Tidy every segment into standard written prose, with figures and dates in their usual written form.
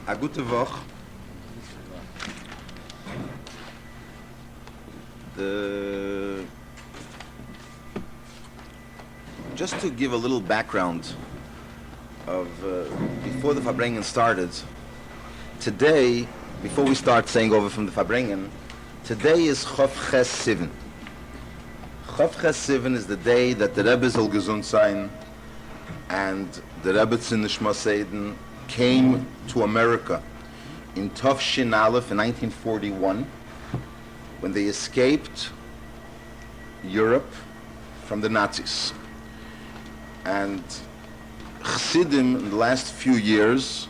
A gute Woche. Just to give a little background of before the Farbrengen started, today, before we start saying over from the Farbrengen, today is Chof Ches Sivan. Chof Ches Sivan is the day that the Rebbe soll gesund sein and the Rebbe Tzinish Moshe came to America in Tov Shin Aleph in 1941 when they escaped Europe from the Nazis. And Chassidim in the last few years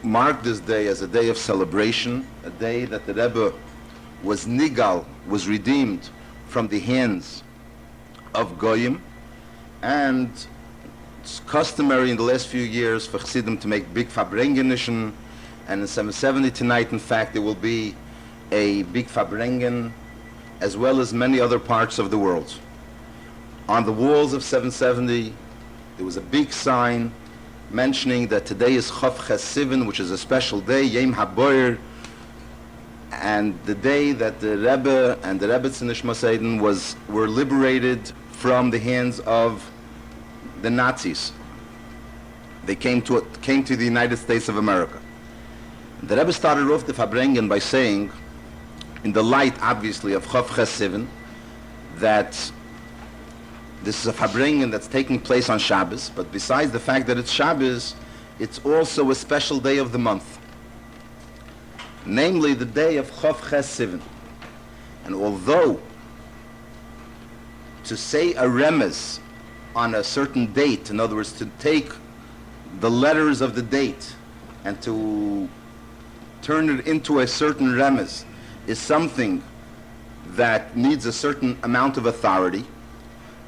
marked this day as a day of celebration, a day that the Rebbe was nigal, was redeemed from the hands of Goyim, and it's customary in the last few years for Chassidim to make big Farbrengenischen, and in 770 tonight, in fact, there will be a big Farbrengen, as well as many other parts of the world. On the walls of 770, there was a big sign mentioning that today is Chof Ches Sivan, which is a special day, Yom HaBoyer, and the day that the Rebbe and the Rebbe Tzinish Moshe were liberated from the hands of the Nazis. They came to the United States of America. The Rebbe started off the Farbrengen by saying, in the light, obviously, of Chof Ches Sivan, that this is a Farbrengen that's taking place on Shabbos, but besides the fact that it's Shabbos, it's also a special day of the month, namely the day of Chof Ches Sivan. And although to say a remez on a certain date, in other words, to take the letters of the date and to turn it into a certain remez, is something that needs a certain amount of authority.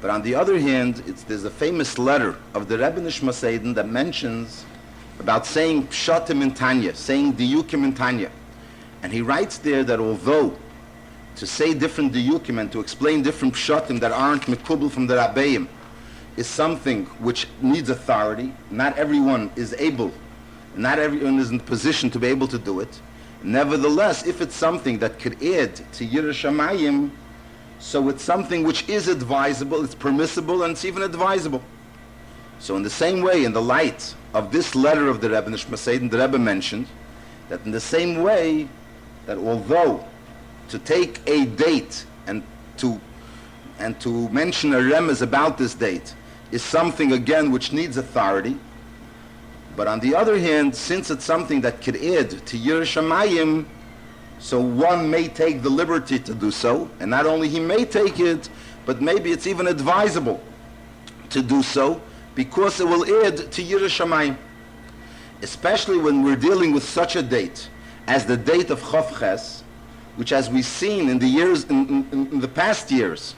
But on the other hand, there's a famous letter of the Rebbe Nishma that mentions about saying pshatim in Tanya, saying diyukim in Tanya. And he writes there that although to say different diyukim and to explain different pshatim that aren't mikubel from the Rabbeim is something which needs authority, not everyone is able, not everyone is in the position to be able to do it. Nevertheless, if it's something that could add to Yiras Shamayim, so it's something which is advisable, it's permissible, and it's even advisable. So in the same way, in the light of this letter of the Rebbe Nishma Seiden, the Rebbe mentioned that in the same way, that although to take a date and to mention a remez about this date is something, again, which needs authority, but on the other hand, since it's something that could add to Yiras Shamayim, so one may take the liberty to do so, and not only he may take it, but maybe it's even advisable to do so, because it will add to Yiras Shamayim. Especially when we're dealing with such a date as the date of Chof Ches, which, as we've seen in the years, in the past years,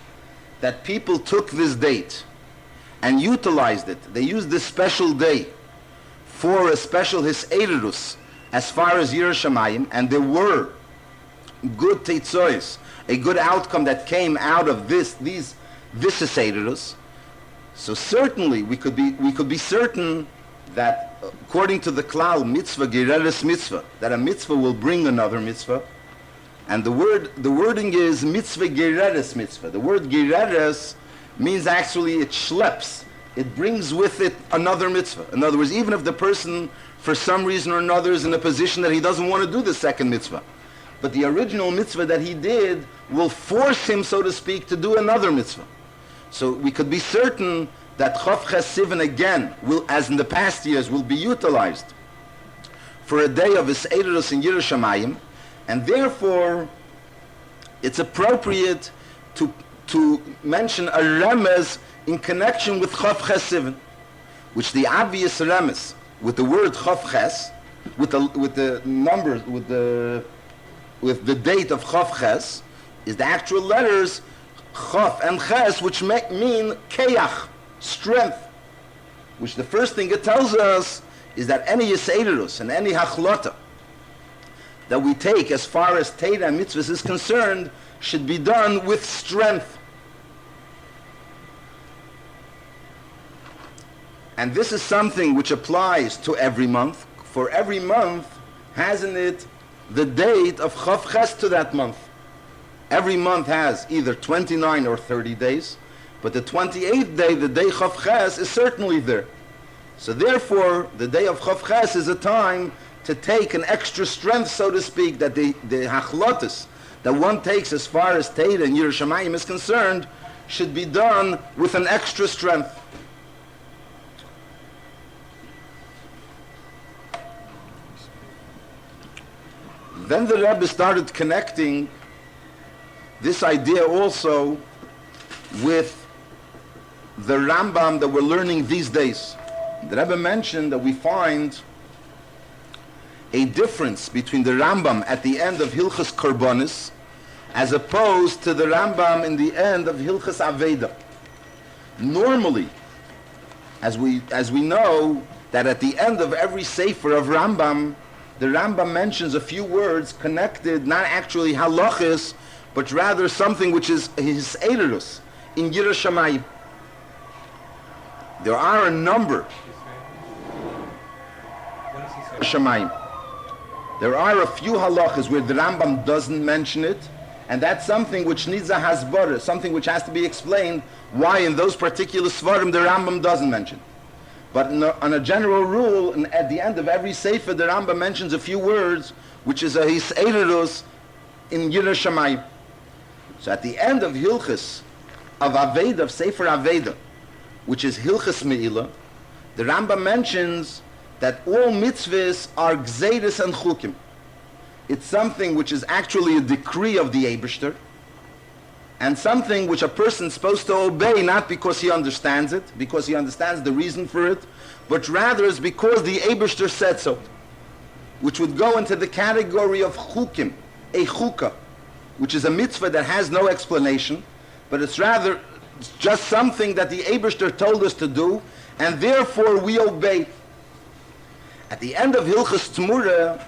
that people took this date and utilized it. They used this special day for a special hiseirus as far as Yiras Shamayim, and there were good teitzois, a good outcome that came out of this hiseirus. So certainly we could be certain that according to the klal mitzvah gereres mitzvah, that a mitzvah will bring another mitzvah, and the wording is mitzvah gereres mitzvah. The word gereres means actually it schleps. It brings with it another mitzvah. In other words, even if the person, for some reason or another, is in a position that he doesn't want to do the second mitzvah, but the original mitzvah that he did will force him, so to speak, to do another mitzvah. So we could be certain that Chof Ches Sivan again, will, as in the past years, will be utilized for a day of hiseirus in Yiras Shamayim, and therefore it's appropriate to mention a remez in connection with Chof Ches Sivan, which the obvious remez with the word Chof Ches, with the numbers, with the date of Chof Ches, is the actual letters Chof and Ches, which mean keach, strength. Which the first thing it tells us is that any hiseirus and any hachlota that we take as far as Torah and mitzvahs is concerned should be done with strength. And this is something which applies to every month. for every month has in it the date of Chof Ches to that month. Every month has either 29 or 30 days, but the 28th day, the day Chof Ches, is certainly there. So therefore, the day of Chof Ches is a time to take an extra strength, so to speak, that the hachlotus that one takes as far as Teira and Yiras Shamayim is concerned should be done with an extra strength. Then the Rebbe started connecting this idea also with the Rambam that we're learning these days. The Rebbe mentioned that we find a difference between the Rambam at the end of Hilchas Korbanos as opposed to the Rambam in the end of Hilchas Aveda. Normally, as we know that at the end of every Sefer of Rambam, the Rambam mentions a few words connected, not actually halachis, but rather something which is his eirus in Yiras Shamayim. There are a number. Shamayim. There are a few halachas where the Rambam doesn't mention it, and that's something which needs a hasbara, something which has to be explained why in those particular svarim the Rambam doesn't mention. But on a general rule, and at the end of every sefer, the Rambam mentions a few words, which is a hiseirus in Yiras Shamayim. So at the end of Hilchas of Aveda, of Sefer Aveda, which is Hilchas Me'ilah, the Rambam mentions that all mitzvahs are gzeiros and chukim. It's something which is actually a decree of the Eibishter, and something which a person's supposed to obey, not because he understands it, because he understands the reason for it, but rather is because the Eibishter said so, which would go into the category of chukim, a chukah, which is a mitzvah that has no explanation, but it's just something that the Eibishter told us to do, and therefore we obey. At the end of Hilchas Tmura,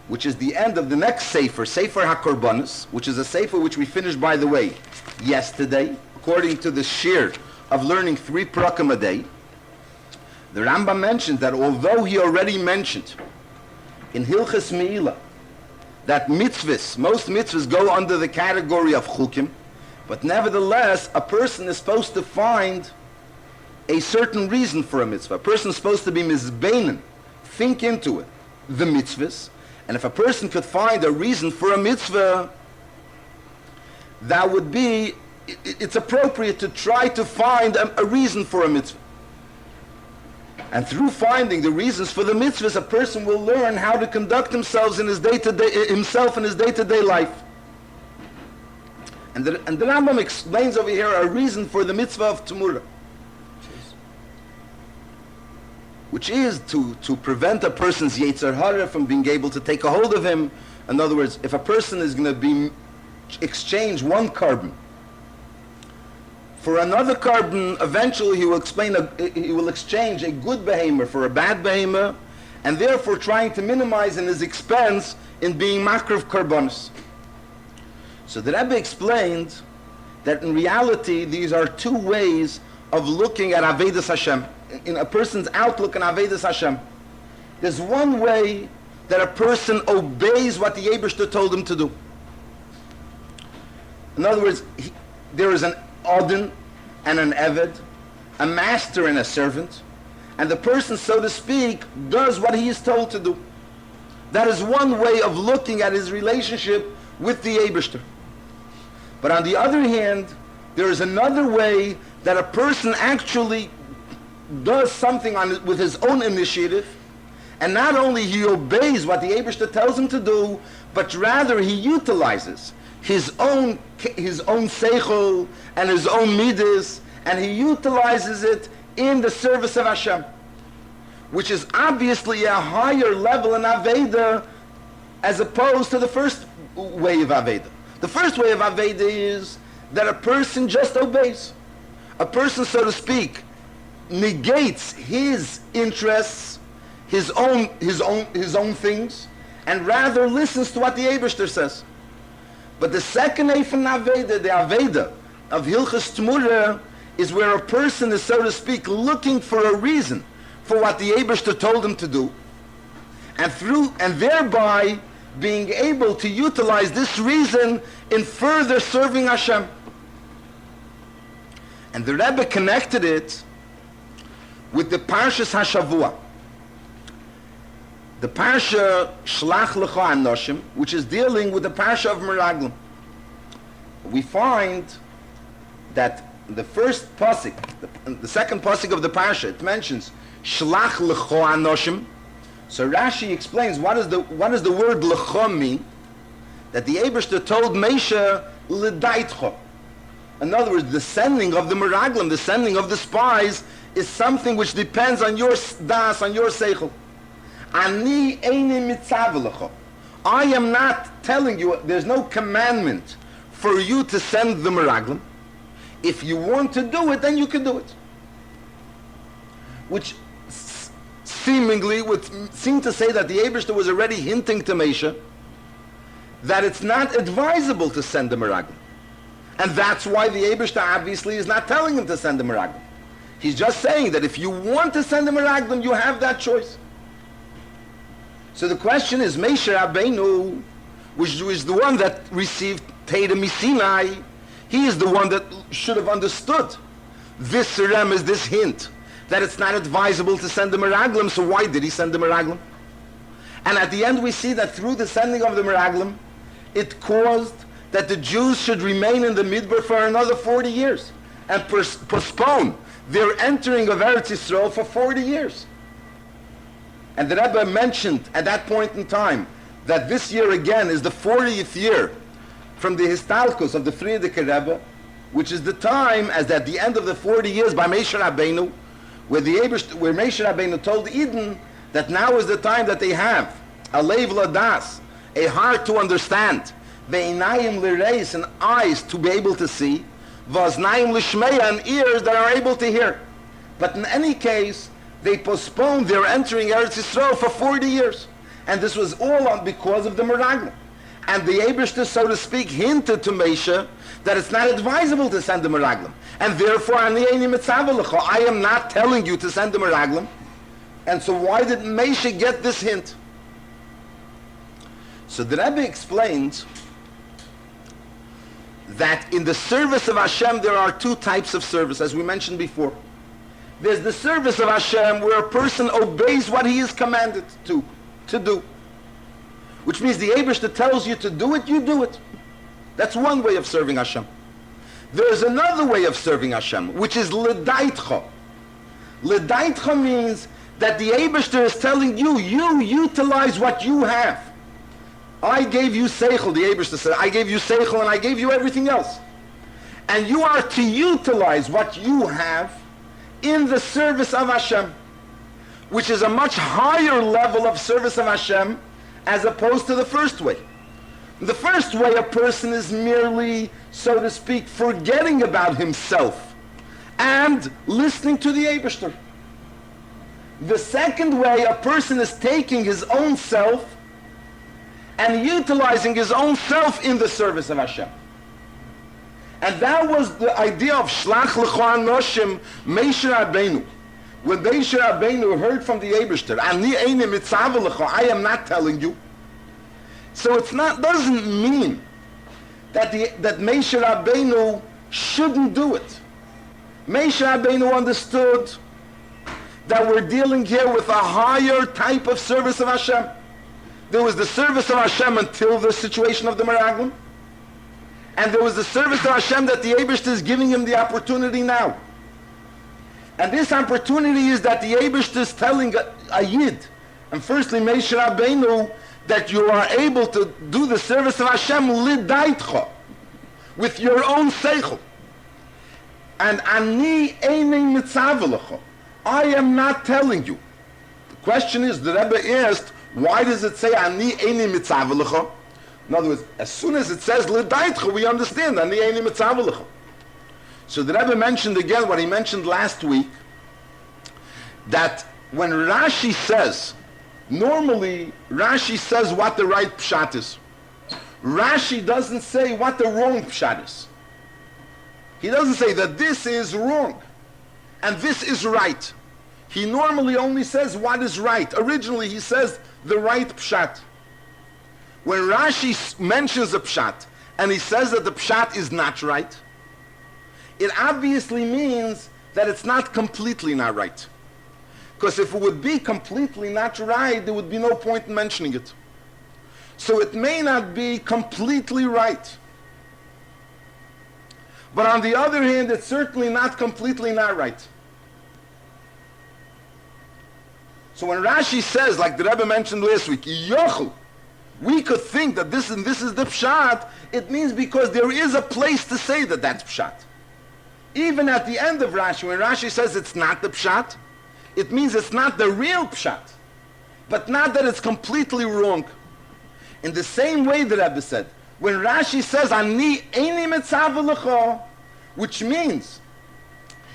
which is the end of the next Sefer, Sefer HaKorbanos, which is a Sefer which we finished, by the way, yesterday, according to the shir of learning 3 prakim a day, the Rambam mentioned that although he already mentioned in Hilchas Me'ilah that mitzvahs, most mitzvahs go under the category of chukim, but nevertheless, a person is supposed to find a certain reason for a mitzvah. A person is supposed to be mizbeinen, think into it, the mitzvahs. And if a person could find a reason for a mitzvah, that would be, it's appropriate to try to find a reason for a mitzvah. And through finding the reasons for the mitzvahs, a person will learn how to conduct himself in his day-to-day life. And the Rambam explains over here a reason for the mitzvah of Tumura, which is to prevent a person's Yetzer Hara from being able to take a hold of him. In other words, if a person is going to exchange one carbon for another carbon, eventually he will exchange a good behemoth for a bad behemoth, and therefore trying to minimize in his expense in being makriv karbonos. So the Rebbe explained that in reality these are 2 ways of looking at Avedas Hashem, in a person's outlook on Avedas Hashem. There's one way that a person obeys what the Eibishter told him to do. In other words, there is an Odin and an Eved, a master and a servant, and the person, so to speak, does what he is told to do. That is one way of looking at his relationship with the Eibishter. But on the other hand, there is another way that a person actually does something with his own initiative, and not only he obeys what the Eibishter tells him to do, but rather he utilizes his own seichel and his own midas, and he utilizes it in the service of Hashem, which is obviously a higher level in Aveda as opposed to the first way of Aveda. The first way of Aveda is that a person just obeys. A person, so to speak, negates his interests, his own things, and rather listens to what the Eibishter says. But the second Eifen Aveda, the Aveda of Hilchas Tmura, is where a person is, so to speak, looking for a reason for what the Eibishter told him to do, and thereby being able to utilize this reason in further serving Hashem. And the Rebbe connected it with the Parshas Hashavua, the Parsha Shlach Lecha Anoshim, which is dealing with the Parsha of Meraglim. We find that the first pasuk, the second pasuk of the Parsha, it mentions Shlach Lecha Anoshim. So Rashi explains what does the word Lecha mean? That the Eibishter told Moshe L'daitcha. In other words, the sending of the Meraglim, the sending of the spies, is something which depends on your das, on your seichel. Ani eini mitzav lecha. I am not telling you, there's no commandment for you to send the Meraglim. If you want to do it, then you can do it. Which seemingly would seem to say that the Eibishter was already hinting to Moshe that it's not advisable to send the Meraglim. And that's why the Eibishter obviously is not telling him to send the Meraglim. He's just saying that if you want to send the Meraglim, you have that choice. So the question is, Moshe Rabbeinu, which is the one that received Teda Misinai, he is the one that should have understood this remez, this hint, that it's not advisable to send the Meraglim, so why did he send the Meraglim? And at the end we see that through the sending of the Meraglim, it caused that the Jews should remain in the Midbar for another 40 years and postpone their entering of Eretz Yisrael for 40 years. And the Rebbe mentioned at that point in time that this year again is the 40th year from the Histalkus of the Frierdiker Rebbe, which is the time as at the end of the 40 years by Moshe Rabbeinu, where Moshe Rabbeinu told Eden that now is the time that they have a leiv ladas, a heart to understand, ve'inayim lireis, and eyes to be able to see, v'aznayim lishmeya, and ears that are able to hear. But in any case, they postponed their entering Eretz Yisrael for 40 years. And this was all because of the Meraglim. And the Eibishter, so to speak, hinted to Moshe that it's not advisable to send the Meraglim. And therefore, I am not telling you to send the Meraglim. And so why did Moshe get this hint? So the Rebbe explains that in the service of Hashem there are two types of service, as we mentioned before. There's the service of Hashem where a person obeys what he is commanded to do. Which means the Eibishter tells you to do it, you do it. That's one way of serving Hashem. There's another way of serving Hashem, which is l'daitcha. L'daitcha means that the Eibishter is telling you, you utilize what you have. I gave you seichel, the Eibishter said, I gave you seichel and I gave you everything else. And you are to utilize what you have in the service of Hashem, which is a much higher level of service of Hashem as opposed to the first way. The first way, a person is merely, so to speak, forgetting about himself and listening to the Eibishter. The second way, a person is taking his own self and utilizing his own self in the service of Hashem. And that was the idea of Shlach Lecha Anoshim, Moshe Rabbeinu. When Moshe Rabbeinu heard from the Eibishter, Ani eini mitzav lecha, I am not telling you. So it's not, doesn't mean that Moshe Rabbeinu shouldn't do it. Moshe Rabbeinu understood that we're dealing here with a higher type of service of Hashem. There was the service of Hashem until the situation of the Meraglim, and there was the service of Hashem that the Eibishter is giving him the opportunity now. And this opportunity is that the Eibishter is telling a Yid, and firstly Moshe Rabbeinu, that you are able to do the service of Hashem lidaitcha, with your own seichel. And ani eini mitzav lecha, I am not telling you. The question is, the Rebbe asked, why does it say ani eini mitzav lecha? In other words, as soon as it says lidaitcha, we understand ani eini mitzav lecha. So the Rebbe mentioned again what he mentioned last week, that when Rashi says, normally Rashi says what the right pshat is. Rashi doesn't say what the wrong pshat is. He doesn't say that this is wrong and this is right. he normally only says what is right. Originally he says the right pshat. When Rashi mentions a pshat and he says that the pshat is not right, it obviously means that it's not completely not right. Because if it would be completely not right, there would be no point in mentioning it. So it may not be completely right. But on the other hand, it's certainly not completely not right. So when Rashi says, like the Rebbe mentioned last week, Yochel, we could think that this is the pshat, it means because there is a place to say that that's pshat. Even at the end of Rashi, when Rashi says it's not the pshat, it means it's not the real pshat, but not that it's completely wrong. In the same way the Rebbe said, when Rashi says, Ani eini metzav lecha, which means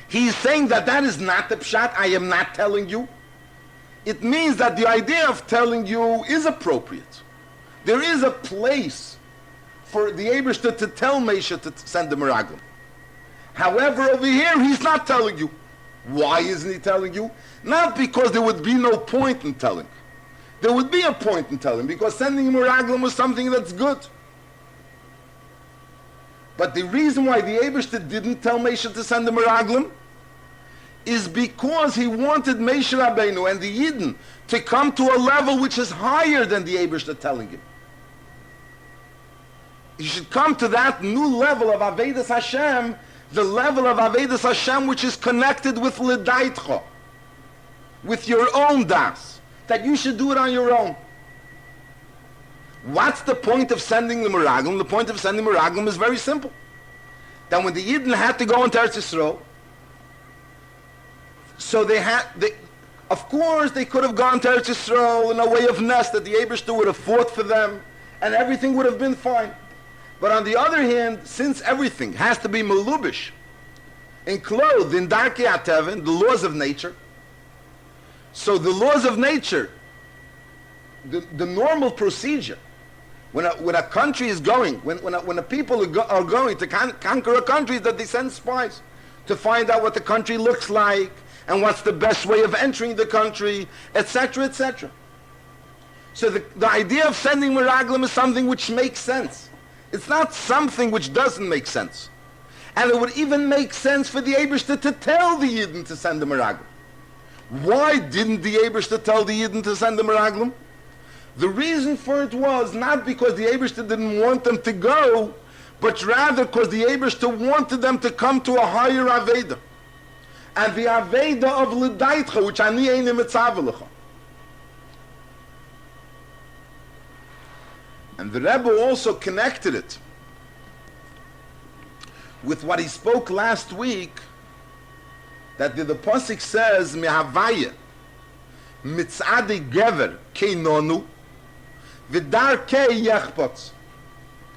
he's saying that that is not the pshat, I am not telling you. It means that the idea of telling you is appropriate. There is a place for the Eibishter to tell Moshe to send the meraglim. However, over here, he's not telling you. Why isn't he telling you? Not because there would be no point in telling. There would be a point in telling, because sending meraglim was something that's good. But the reason why the Eibishter didn't tell Moshe to send the meraglim is because he wanted Moshe Rabbeinu and the Yidden to come to a level which is higher than the Eibishter telling him. He should come to that new level of Avedas Hashem, the level of Avedas Hashem which is connected with L'daitcha, with your own das, that you should do it on your own. What's the point of sending the meraglim? The point of sending the meraglim is very simple. That when the Yidden had to go into Eretz Yisrael, so of course they could have gone to Eretz Yisrael in a way of nest that the Eibishter would have fought for them and everything would have been fine. But on the other hand, since everything has to be melubish, enclosed in Darkei HaTeva, the laws of nature, so the laws of nature, the normal procedure, when a country is going, when a people are going to conquer a country, that they send spies to find out what the country looks like, and what's the best way of entering the country, etc., etc. So the idea of sending meraglim is something which makes sense. It's not something which doesn't make sense. And it would even make sense for the Eibishter to tell the Yidden to send the meraglim. Why didn't the Eibishter tell the Yidden to send the meraglim? The reason for it was not because the Eibishter didn't want them to go, but rather because the Eibishter wanted them to come to a higher Aveda. And the Aveda of L'daitcha, which Ani eini metzav lecha. And the Rebbe also connected it with what he spoke last week, that the Pasuk says, Mehavaya, mitzadi gever keinonu, v'darkei yechpotz,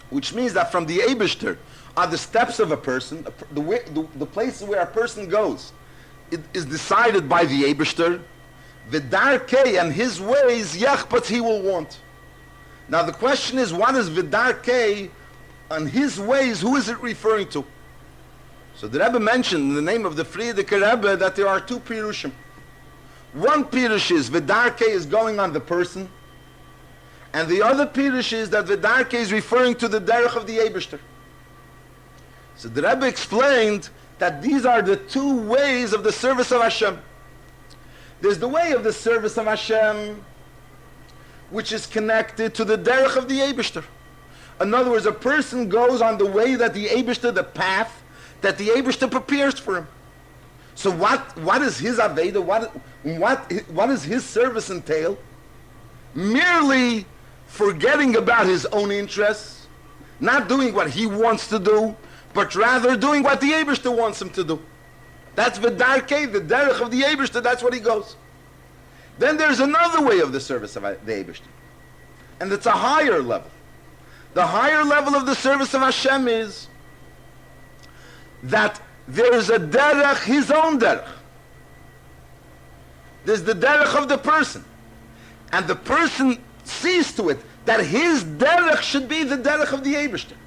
which means that from the Eibishter are the steps of a person, the place where a person goes. It is decided by the Eibishter. V'darkei, and his ways, yechpotz, he will want. Now the question is, what is v'darkei, and his ways, who is it referring to? So the Rebbe mentioned in the name of the Frierdiker Rebbe that there are two pirushim. One pirush is v'darkei is going on the person, and the other pirush is that v'darkei is referring to the derech of the Eibishter. So the Rebbe explained that these are the two ways of the service of Hashem. There's the way of the service of Hashem, which is connected to the derech of the Eibishter. In other words, a person goes on the way that the Eibishter, the path that the Eibishter prepares for him. So what is his Aveda? What does his service entail? Merely forgetting about his own interests, not doing what he wants to do, but rather doing what the Eibishter wants him to do. That's v'darkei, the derech of the Eibishter, that's what he goes. Then there's another way of the service of the Eibishter, and it's a higher level. The higher level of the service of Hashem is that there is a derech, his own derech. There's the derech of the person, and the person sees to it that his derech should be the derech of the Eibishter.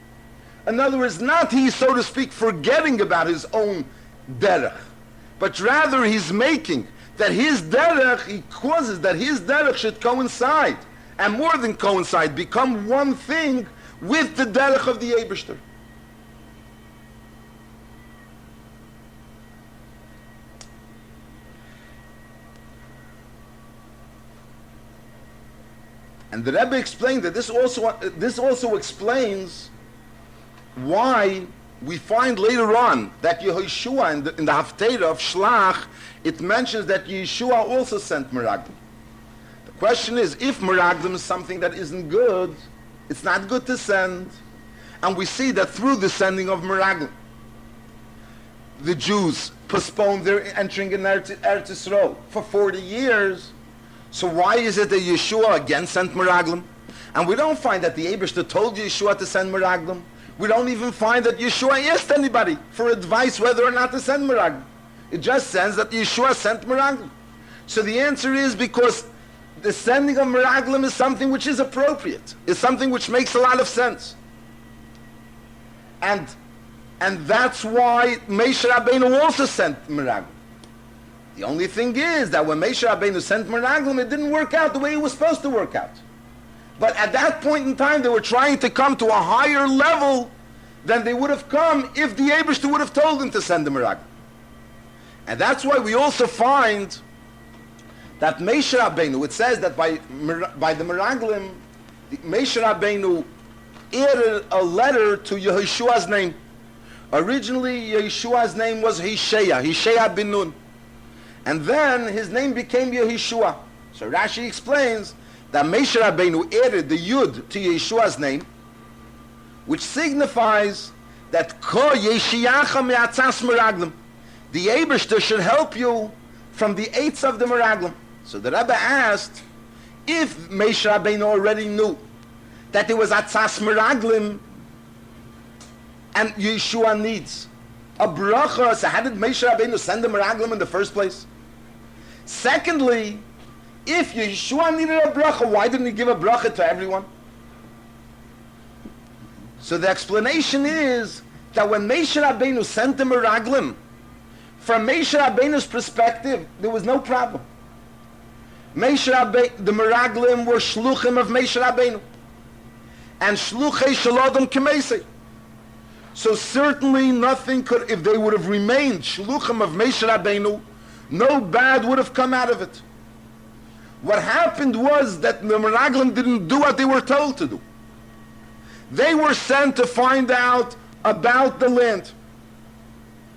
In other words, not he, so to speak, forgetting about his own derech, but rather he's making that his derech, he causes that his derech should coincide, and more than coincide, become one thing with the derech of the Eibishter. And the Rebbe explained that this also explains why we find later on that Yehoshua in the Haftarah of Shlach, it mentions that Yeshua also sent Meraglim. The question is, if Meraglim is something that isn't good, it's not good to send. And we see that through the sending of Meraglim, the Jews postponed their entering in Eretz Yisrael for 40 years. So why is it that Yeshua again sent Meraglim? And we don't find that the Eibishter told Yeshua to send Meraglim. We don't even find that Yeshua asked anybody for advice whether or not to send Meraglim. It just says that Yeshua sent Meraglim. So the answer is because the sending of Meraglim is something which is appropriate. It's something which makes a lot of sense. And that's why Moshe Rabbeinu also sent Meraglim. The only thing is that when Moshe Rabbeinu sent Meraglim, it didn't work out the way it was supposed to work out. But at that point in time, they were trying to come to a higher level than they would have come if the Eibishter would have told them to send the Meraglim. And that's why we also find that Moshe Rabbeinu, it says that by the Meraglim, Moshe Rabbeinu added a letter to Yeshua's name. Originally, Yeshua's name was Hisheya bin Nun. And then his name became Yeshua. So Rashi explains that Moshe Rabbeinu added the Yud to Yeshua's name, which signifies that Ko Yeshiyacha me'atzas Meraglim. The Eibishter should help you from the eights of the Meraglim. So the Rebbe asked, if Moshe Rabbeinu already knew that there was atzas Meraglim and Yeshua needs a bracha, so how did Moshe Rabbeinu send the Meraglim in the first place? Secondly, if Yeshua needed a bracha, why didn't he give a bracha to everyone? So the explanation is that when Moshe Rabbeinu sent the Meraglim, from Moshe Rabbeinu's perspective, there was no problem. The Meraglim were shluchim of Moshe Rabbeinu, and shluchei shalodom k'meisei. So certainly nothing could, if they would have remained shluchim of Moshe Rabbeinu, no bad would have come out of it. What happened was that the Meraglim didn't do what they were told to do. They were sent to find out about the land,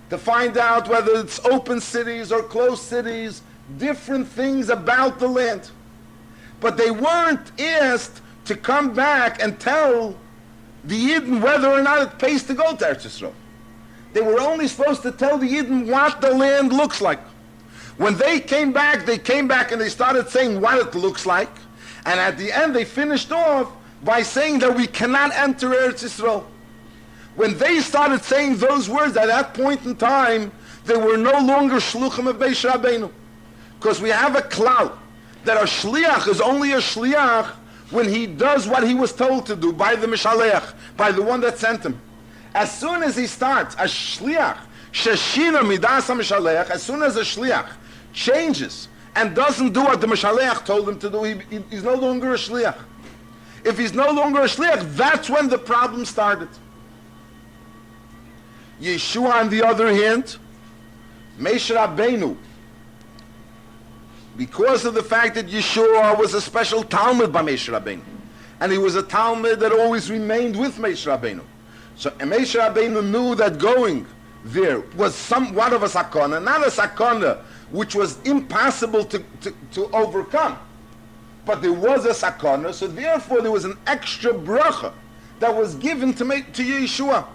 to find out whether it's open cities or closed cities, different things about the land. But they weren't asked to come back and tell the Yidden whether or not it pays to go to Eretz Yisrael. They were only supposed to tell the Yidden what the land looks like. When they came back and they started saying what it looks like, and at the end they finished off by saying that we cannot enter Eretz Yisrael. When they started saying those words, at that point in time, they were no longer shluchim of Moshe Rabbeinu. Because we have a klal that a shliach is only a shliach when he does what he was told to do by the Mishalech, by the one that sent him. As soon as he starts, a shliach, sheshina midas ha-mishalech, as soon as a shliach changes and doesn't do what the Mishalech told him to do, he's no longer a shliach. If he's no longer a shliach, that's when the problem started. Yeshua, on the other hand, Moshe Rabbeinu, because of the fact that Yeshua was a special Talmud by Moshe Rabbeinu, and he was a Talmud that always remained with Moshe Rabbeinu. So Moshe Rabbeinu knew that going there was somewhat of a sakana, not a sakana which was impossible to overcome, but there was a sakana, so therefore there was an extra bracha that was given to Yeshua,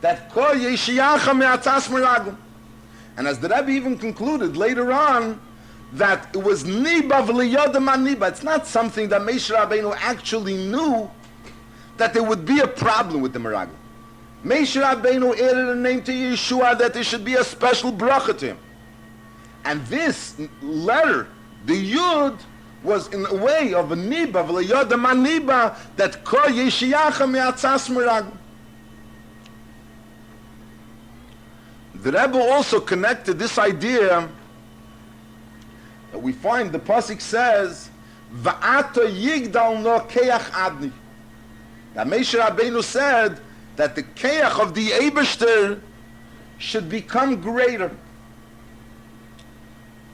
that Ko Yeshiyacha me'atzas Meraglim. And as the Rebbe even concluded later on, that it was niba v'liyodem niba. It's not something that Moshe Rabbeinu actually knew that there would be a problem with the Meraglim. Moshe Rabbeinu added a name to Yeshua that there should be a special bracha to him. And this letter, the Yud, was in a way of a niba v'liyodem niba, that Ko Yeshiyacha me'atzas Meraglim. The Rebbe also connected this idea We find the pasuk says, "Va'ata yigdal no keach adni." That Moshe Rabbeinu said that the keach of the Eibishter should become greater.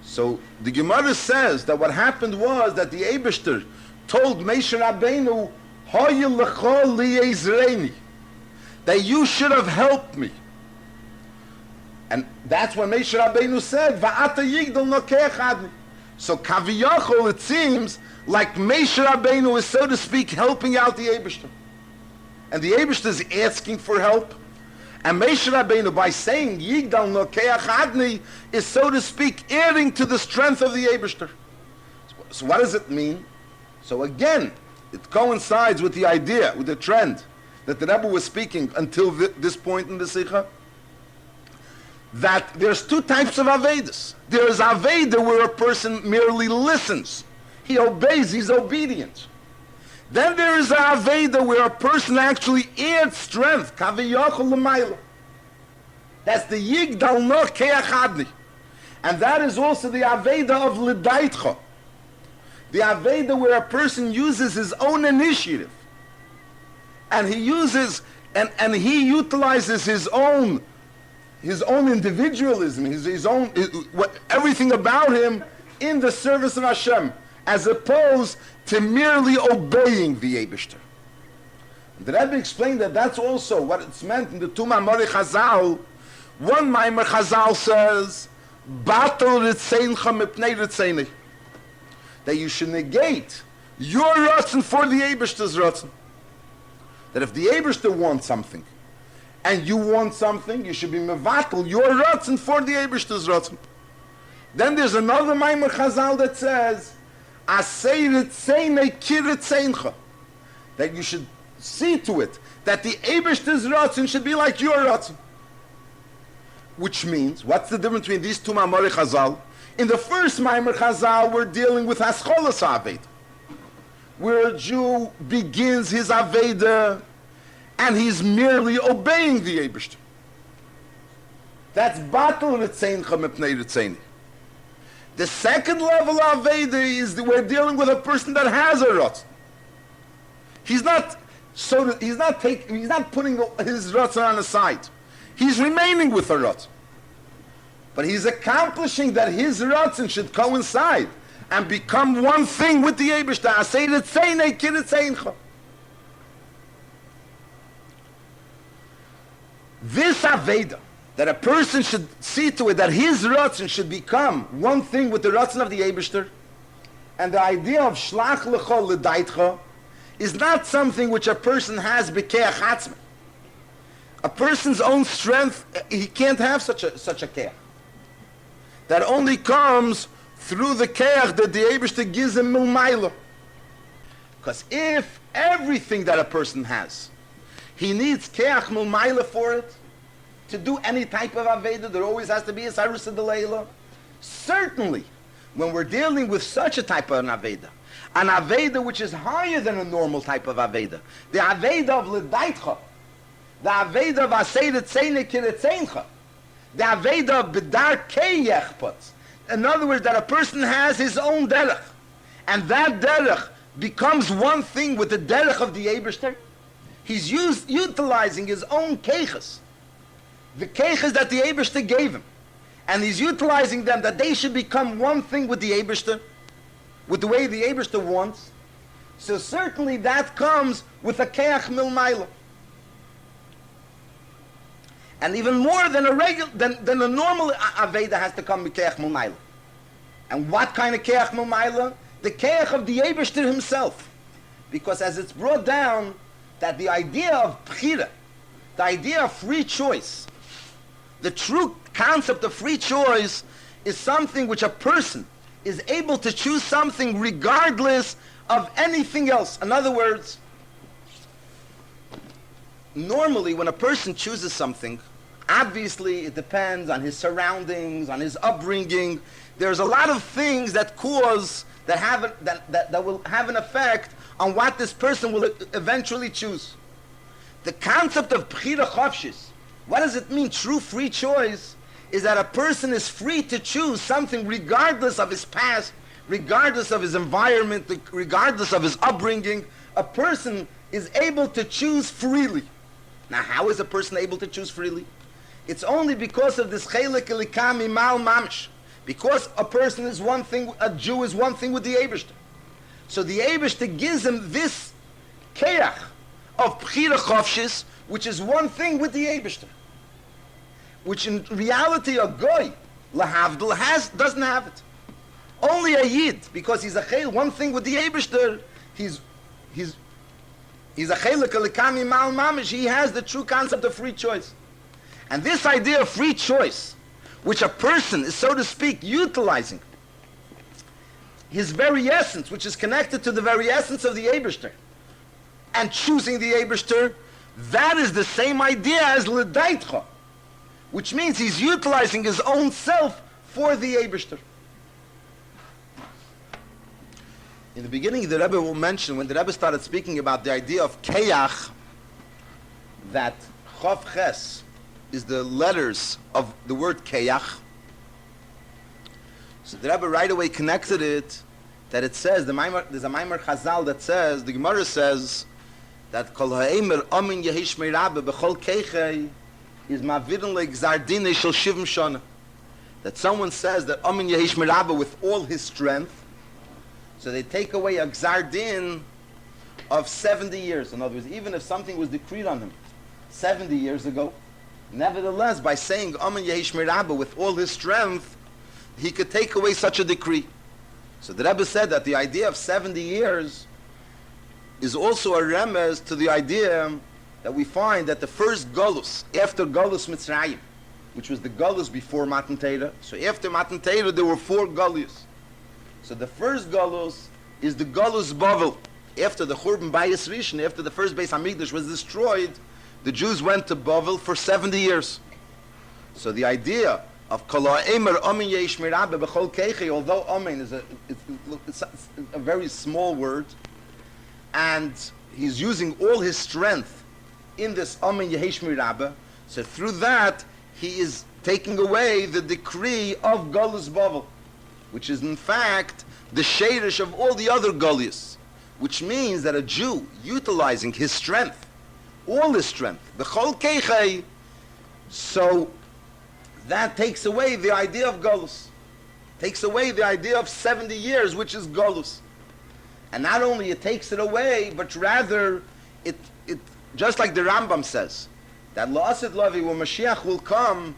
So the Gemara says that what happened was that the Eibishter told Moshe Rabbeinu, "Hoye lecho li'ezreini," that you should have helped me. And that's when Moshe Rabbeinu said, "Va'ata yigdal no keach adni." So kaviyachol, it seems like Moshe Rabbeinu is, so to speak, helping out the Eibishter. And the Eibishter is asking for help. And Moshe Rabbeinu, by saying Yigdal no keach adni, is, so to speak, adding to the strength of the Eibishter. So what does it mean? So again, it coincides with the idea, with the trend that the Rebbe was speaking until this point in the Sikha, that there's two types of Avedas. There is Aveda where a person merely listens. He obeys, he's obedient. Then there is a Aveda where a person actually adds strength. Kaviyachol l'mayla. That's the Yigdal no keach adni. And that is also the Aveda of L'daitcha. The Aveda where a person uses his own initiative. And he uses, and he utilizes his own individualism, his own, everything about him in the service of Hashem, as opposed to merely obeying the Eibishter. The Rebbe explained that that's also what it's meant in the two Ma'amorei Chazal. One Ma'amor Chazal says, "Batel ritzeincha mipnei ritzeini," that you should negate your ratzon for the Eibishter's ratzon. That if the Eibishter wants something, and you want something, you should be mevatel your ratzon for the Eibishter's ratzon. Then there's another Ma'amor Chazal that says, "Asei ritzeinei ki ritzeincha," that you should see to it that the Eibishter's ratzon should be like your ratzon. Which means, what's the difference between these two Ma'amorei Chazal? In the first Ma'amor Chazal, we're dealing with Hascholas Aveda, where a Jew begins his Aveda and he's merely obeying the Eibishter. That's Batel Ritzeincha Mipnei Ritzeini. The second level of Aveda is that we're dealing with a person that has a Ratzon. He's not putting his Ratzon on the side. He's remaining with a Ratzon. But he's accomplishing that his Ratzon should coincide and become one thing with the Eibishter. Asei Ritzeinei ki Ritzeincha. This Aveda, that a person should see to it that his Ratzon should become one thing with the Ratzon of the Eibishter, and the idea of Shlach l'chol l'daitcha is not something which a person has b'keach atzmi. A person's own strength, he can't have such a keach. That only comes through the keach that the Eibishter gives him milmayla. Because if everything that a person has, he needs keach milmayla for it, to do any type of Aveda, there always has to be a Sarusa Delayla. Certainly, when we're dealing with such a type of an Aveda which is higher than a normal type of Aveda, the Aveda of L'daitcha, the Aveda of Asei Ritzeinei ki Ritzeincha, the Aveda of B'dar Kei Yechpatz. In other words, that a person has his own derech, and that derech becomes one thing with the derech of the Eibishter. He's utilizing his own keiches, the keiches that the Eibishter gave him, and he's utilizing them that they should become one thing with the Eibishter, with the way the Eibishter wants. So certainly that comes with a keach milmayla. And even more than a normal Aveda has to come with keach milmayla. And what kind of keach milmayla? The keach of the Eibishter himself. Because as it's brought down, that the idea of bchira, the idea of free choice, the true concept of free choice is something which a person is able to choose something regardless of anything else. In other words, normally when a person chooses something, obviously it depends on his surroundings, on his upbringing. There's a lot of things that will have an effect on what this person will eventually choose. The concept of bchira chofshis, what does it mean, true free choice, is that a person is free to choose something regardless of his past, regardless of his environment, regardless of his upbringing. A person is able to choose freely. Now, how is a person able to choose freely? It's only because of this chelik elikam imal mamish. Because a person is one thing, a Jew is one thing with the Eibishter. So the Eibishter gives him this keach of bchira chofshis, which is one thing with the Eibishter, which in reality a goy lahavdil doesn't have it. Only a yid, because he's a chel, one thing with the Eibishter, he's a chelik elikam imal mamish. He has the true concept of free choice. And this idea of free choice, which a person is, so to speak, utilizing his very essence, which is connected to the very essence of the Eibishter, and choosing the Eibishter, that is the same idea as l'daitcha, which means he's utilizing his own self for the Eibishter. In the beginning, the Rebbe will mention, when the Rebbe started speaking about the idea of keach, that Chof Ches is the letters of the word keach. So the Rebbe right away connected it, that it says, there's a Maimer Chazal that says, the Gemara says, that kol ha'emer amin yehish meirabe b'chol keichei is ma'vidin le'gzardine shel shivim shana. That someone says that amin yehish meirabe with all his strength, so they take away a gzardin of 70 years. In other words, even if something was decreed on him 70 years ago, nevertheless, by saying amin yehish meirabe with all his strength, he could take away such a decree. So the Rebbe said that the idea of 70 years is also a remez to the idea that we find that the first Golus, after Golus Mitzrayim, which was the Golus before Matan Torah, so after Matan Torah there were 4 Golus. So the first Golus is the Golus Bavel. After the Churban Bayis Rishon, after the first Beis Hamikdash was destroyed, the Jews went to Bavel for 70 years. So the idea of Kol ha'emer amin yehish meirabe b'chol keichei, although amin is it's a very small word, and he's using all his strength in this amin yehish meirabe, so through that he is taking away the decree of Golus Bavel, which is in fact the sheirish of all the other Goliaths, which means that a Jew utilizing his strength, all his strength, b'chol keichei, so that takes away the idea of Golus, takes away the idea of 70 years, which is Golus. And not only it takes it away, but rather it just like the Rambam says, that La'asid Lavi, when Mashiach will come,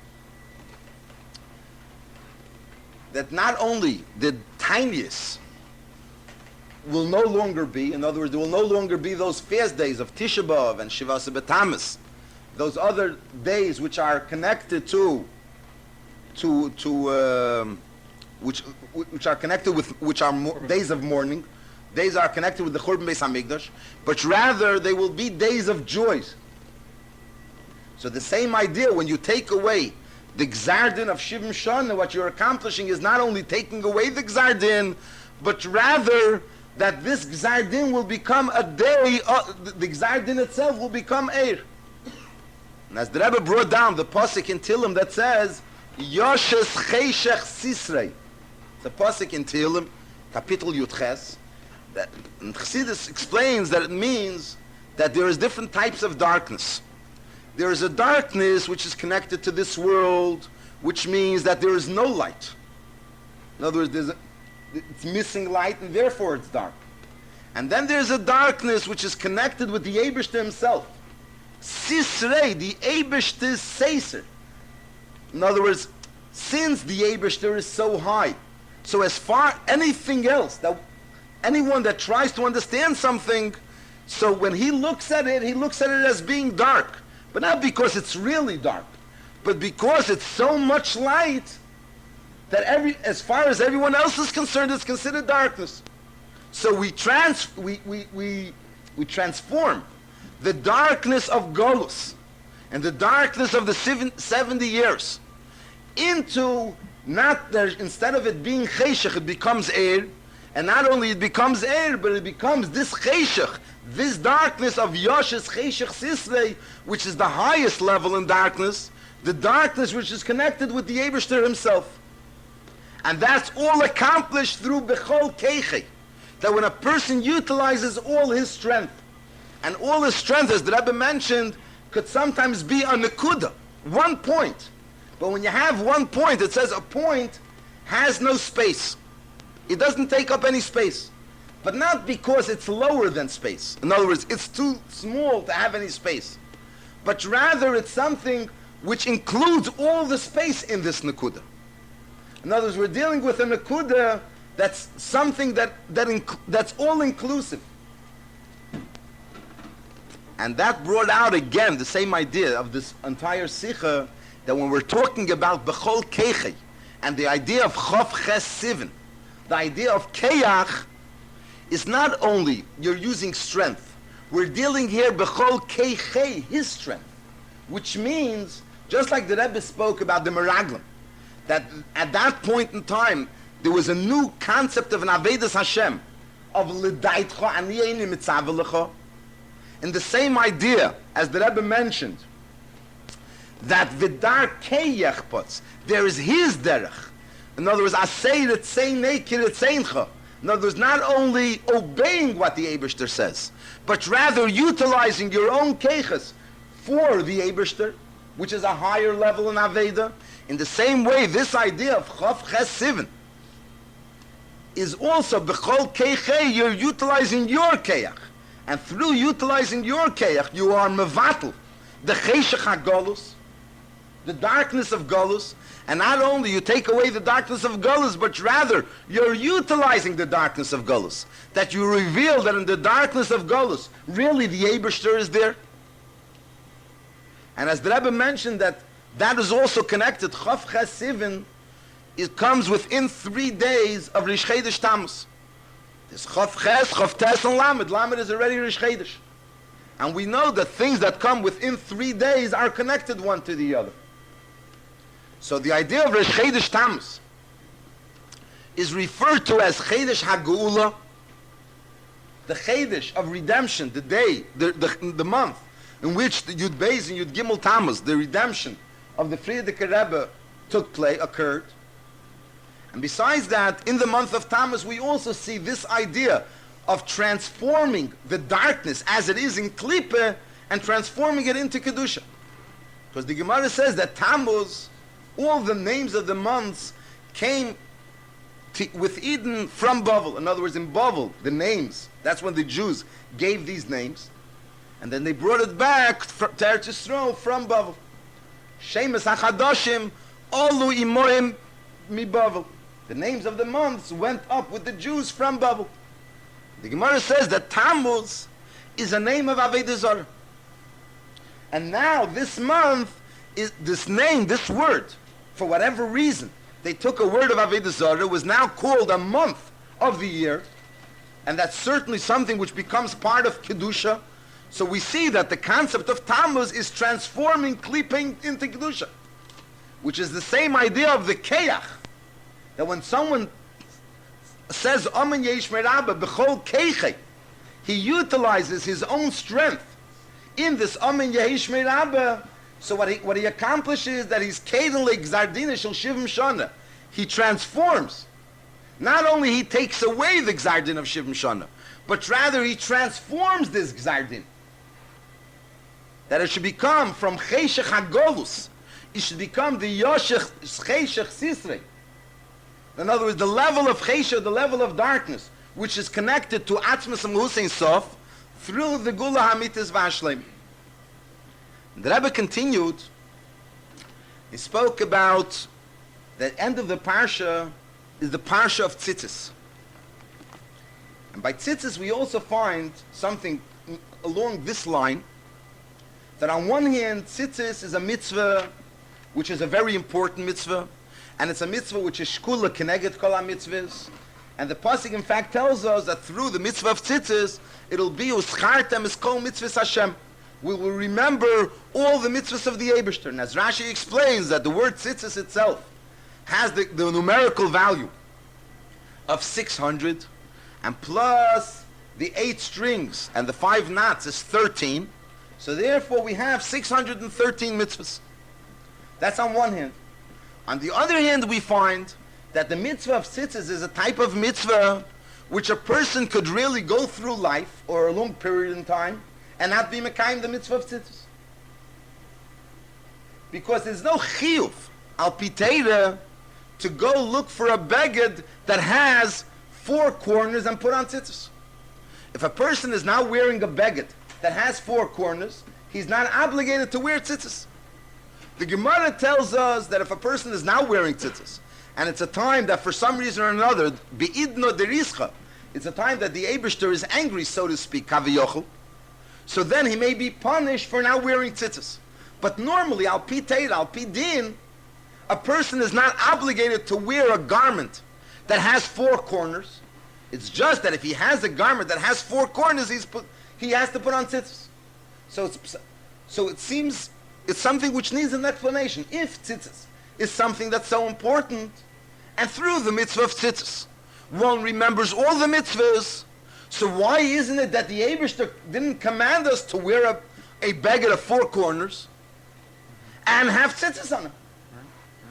that not only the tiniest will no longer be, in other words, there will no longer be those fast days of Tisha B'Av and Shivas B'Tamas, those other days which are connected which are connected with, which are days of mourning. Days are connected with the Churban Beis Hamikdash, but rather they will be days of joys. So the same idea, when you take away the Gzardin of Shivim Shana, what you're accomplishing is not only taking away the Gzardin, but rather that this Gzardin will become a day, the Gzardin itself will become Eir. And as the Rebbe brought down the Pasuk in Tehillim that says, Yoshes Cheshech Sisrei. It's a Pasuk in Tehillim, Kapitel Yudches, and Chassidus explains that it means that there is different types of darkness. There is a darkness which is connected to this world, which means that there is no light. In other words, it's missing light, and therefore it's dark. And then there's a darkness which is connected with the Eibishter himself. Sisrei, the Eibishter's Seiser. In other words, since the Eibishter is so high, so as far anything else, that anyone that tries to understand something, so when he looks at it as being dark. But not because it's really dark, but because it's so much light that as far as everyone else is concerned, it's considered darkness. So we transform the darkness of Golus and the darkness of the 70 years into not there, instead of it being Cheshech, it becomes Eir. And not only it becomes Eir, but it becomes this Cheshech, this darkness of Yoshes Cheshech Sisrei, which is the highest level in darkness, the darkness which is connected with the Eibishter himself. And that's all accomplished through Bechol Keichei. That when a person utilizes all his strength, and all his strength, as the Rebbe mentioned, could sometimes be a nekuda, 1 point. But when you have 1 point, it says a point has no space. It doesn't take up any space. But not because it's lower than space. In other words, it's too small to have any space. But rather it's something which includes all the space in this nekuda. In other words, we're dealing with a nekuda that's something that's all inclusive. And that brought out again the same idea of this entire sikha, that when we're talking about Bechol Keichei, and the idea of Chof Ches Sivan, the idea of Keyach, is not only you're using strength. We're dealing here Bechol Keichei, his strength, which means, just like the Rebbe spoke about the Meraglim, that at that point in time, there was a new concept of an Avedas Hashem, of L'daitcha ani eini mitzav lecha. In the same idea, as the Rebbe mentioned, that Vidar Keyach puts, there is his derech. In other words, Asay Ritzei Neikir Ritzeincha. In other words, not only obeying what the Eibishter says, but rather utilizing your own keiches for the Eibishter, which is a higher level in Aveda. In the same way, this idea of Chof Ches Sivan is also Bechol Keichei, you're utilizing your Keiach. And through utilizing your Keiach, you are Mevatel, the Cheshach HaGolus, the darkness of Golus. And not only you take away the darkness of Golus, but rather you're utilizing the darkness of Golus. That you reveal that in the darkness of Golus, really the Eibishter is there. And as the Rebbe mentioned, that is also connected. Chof Ches Sivan, it comes within 3 days of Rish Chodesh Tammuz. There's Chof Ches, Chof Tes, and Lamed. Lamed is already Rish Chodesh. And we know that things that come within 3 days are connected one to the other. So the idea of Rish Chodesh Tammuz is referred to as Chodesh HaGeula, the Chodesh of redemption, the day, the month in which the Yud Beis and Yud Gimel Tammuz, the redemption of the Frierdiker Rebbe occurred. And besides that, in the month of Tammuz, we also see this idea of transforming the darkness as it is in Klippe and transforming it into Kedusha. Because the Gemara says that Tammuz, all the names of the months came with Eden from Bavel. In other words, in Bavel, the names, that's when the Jews gave these names. And then they brought it back to Eretz Yisrael from Bavel. Shemes HaChadoshim, Olu Imoim Mi Bavel. The names of the months went up with the Jews from Bavel. The Gemara says that Tammuz is a name of Avodah Zarah. And now this month, is this name, this word, for whatever reason, they took a word of Avodah Zarah, was now called a month of the year, and that's certainly something which becomes part of Kedusha. So we see that the concept of Tammuz is transforming Klipping into Kedusha, which is the same idea of the Keyach, that when someone says Amen Yesh Merabah B'chol Keichei, he utilizes his own strength in this Amen Yesh Merabah. So what he accomplishes, that he's Kaden Gzardina Shel Shivim Shana. He transforms. Not only he takes away the Gzardin of Shivim Shana, but rather he transforms this Gzardin. That it should become from Cheshach HaGolus, it should become the Yoshech Cheshach Sisrei. In other words, the level of Cheshach, the level of darkness, which is connected to Atzmas and Hussein Sof, through the Gula Hamitis Vashleim. The Rebbe continued, he spoke about the end of the Parsha is the Parsha of Tzitzis. And by Tzitzis we also find something along this line, that on one hand, Tzitzis is a mitzvah, which is a very important mitzvah, and it's a mitzvah which is shkula keneged kol ha-mitzvahs. And the pasuk in fact tells us that through the mitzvah of Tzitzis, it'll be uschartem es kol mitzvahs Hashem. We will remember all the mitzvahs of the Eibishter. And as Rashi explains that the word Tzitzis itself has the numerical value of 600, and plus the 8 strings and the 5 knots is 13. So therefore we have 613 mitzvahs. That's on one hand. On the other hand, we find that the mitzvah of tzitzis is a type of mitzvah which a person could really go through life or a long period in time and not be mekayim the mitzvah of tzitzis. Because there's no chiyuv al pitera to go look for a beged that has 4 corners and put on tzitzis. If a person is now wearing a beged that has 4 corners, he's not obligated to wear tzitzis. The Gemara tells us that if a person is now wearing tzitzis, and it's a time that for some reason or another, be'idno derischa, it's a time that the Eibishter is angry, so to speak, kaviyochel, so then he may be punished for now wearing tzitzis. But normally, al pi teira, al pi din, a person is not obligated to wear a garment that has 4 corners. It's just that if he has a garment that has 4 corners, he has to put on tzitzis. So it seems it's something which needs an explanation. If tzitzis is something that's so important, and through the mitzvah of tzitzis, one remembers all the mitzvahs, so why isn't it that the Eibishter didn't command us to wear a beged of 4 corners and have tzitzis on it?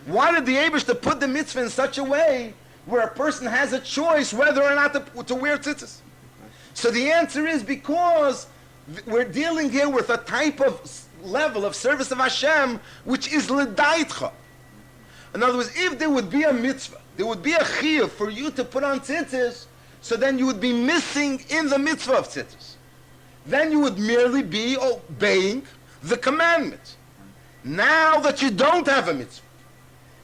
Why did the Eibishter put the mitzvah in such a way where a person has a choice whether or not to wear tzitzis? So the answer is because we're dealing here with a type of level of service of Hashem which is l'daitcha. In other words, if there would be a mitzvah, there would be a chiyuv for you to put on tzitzis, so then you would be missing in the mitzvah of tzitzis. Then you would merely be obeying the commandment. Now that you don't have a mitzvah,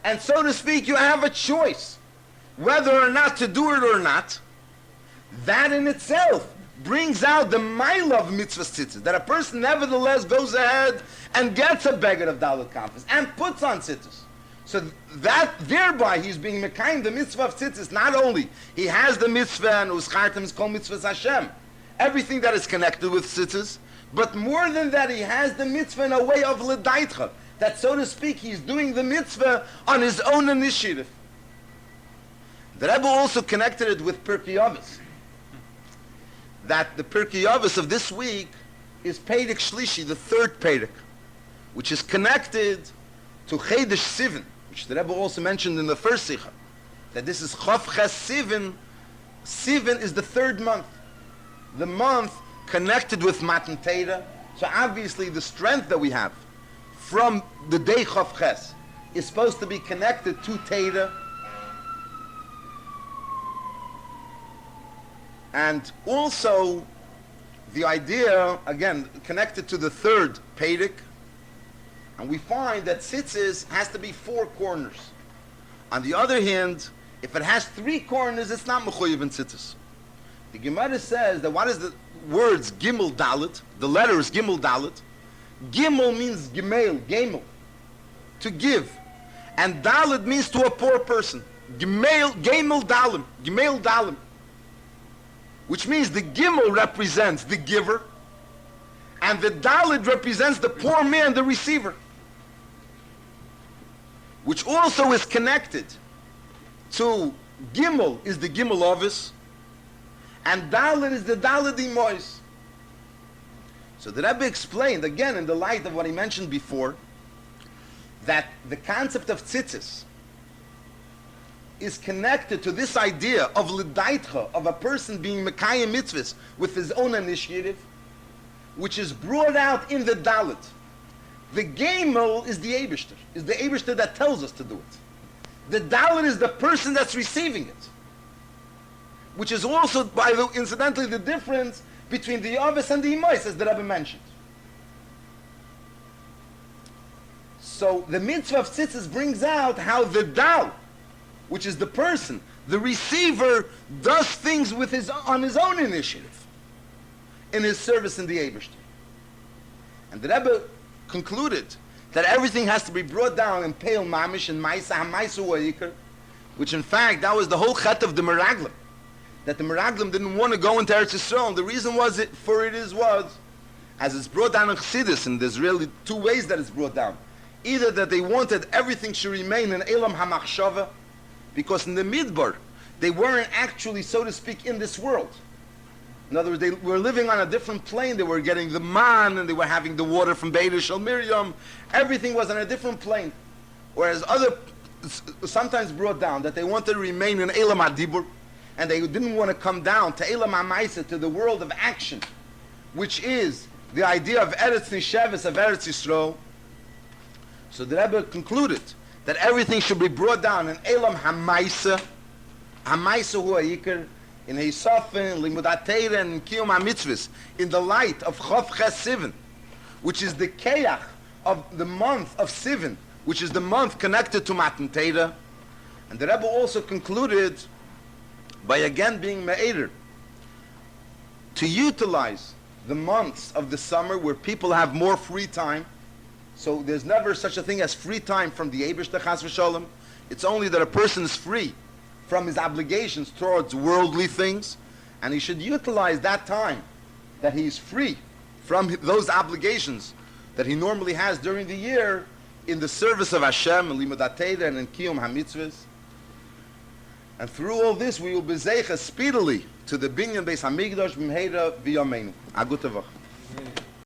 and so to speak, you have a choice whether or not to do it or not, that in itself brings out the mile of mitzvah tzitzis, that a person nevertheless goes ahead and gets a beged of dalet kafis and puts on tzitzis. So that thereby he's being mekayim the mitzvah of tzitzis. Not only he has the mitzvah and uschartem is called mitzvah Hashem, everything that is connected with tzitzis, but more than that he has the mitzvah in a way of l'daitcha, that so to speak he's doing the mitzvah on his own initiative. The Rebbe also connected it with Pirkei Avos, that the Pirkei Avos of this week is Perek Shlishi, the 3rd Perek, which is connected to Chodesh Sivan, which the Rebbe also mentioned in the first Sikha, that this is Chof Ches Sivan. Sivan is the 3rd month, the month connected with Matan Torah. So obviously the strength that we have from the day Chof Ches is supposed to be connected to Torah. And also the idea, again, connected to the 3rd Perek, and we find that tzitzis has to be 4 corners. On the other hand, if it has 3 corners, it's not mechuyev in tzitzis. The Gemara says that what is the words gimel dalet? The letter is gimel dalet. Gimel means gemel, to give. And dalet means to a poor person. Gemel dalim. Which means the gimel represents the giver, and the dalet represents the poor man, the receiver, which also is connected to gimel is the gimel ovis, and dalet is the dalet imois. So the Rebbe explained, again in the light of what he mentioned before, that the concept of tzitzis is connected to this idea of l'daitcha, of a person being mekayim mitzvahs with his own initiative, which is brought out in the dalet. The gemel is the Eibishter that tells us to do it. The dalet is the person that's receiving it, which is also, incidentally, the difference between the Avis and the Imais, as the Rebbe mentioned. So the mitzvah of tzitzis brings out how the dal, which is the person, the receiver, does things on his own initiative in his service in the Eibishter. And the Rebbe concluded that everything has to be brought down in Peil Mamish and Maisa HaMaisu Wa'ikar, which in fact, that was the whole chet of the Meraglim, that the Meraglim didn't want to go into Eretz Yisrael. And the reason was, as it's brought down in Chassidus, and there's really 2 ways that it's brought down. Either that they wanted everything should remain in Elam HaMachshava, because in the Midbar, they weren't actually, so to speak, in this world. In other words, they were living on a different plane. They were getting the man, and they were having the water from Be'er Shel Miriam. Everything was on a different plane. Whereas other sometimes brought down that they wanted to remain in Elam HaDibur, and they didn't want to come down to Elam HaMaisa, to the world of action, which is the idea of Eretz Nisheves, of Eretz Yisrael. So the Rebbe concluded that everything should be brought down in Elam HaMaisa, HaMaisa Hu HaYikar, in Hisafin, Limud HaTeira, and Kiyum HaMitzvahs, in the light of Chof Ches Sivan, which is the Keach of the month of Sivan, which is the month connected to Matan Torah. And the Rebbe also concluded by again being Me'eder, to utilize the months of the summer where people have more free time. So there's never such a thing as free time from the Eibishter Chas v'Sholem. It's only that a person is free from his obligations towards worldly things, and he should utilize that time that he's free from those obligations that he normally has during the year in the service of Hashem, and Limud HaTeira, and in Kiyum HaMitzvahs. And through all this, we will be zeicha speedily to the Binyan Beis HaMikdash b'mheira v'yameinu. A gute Woche.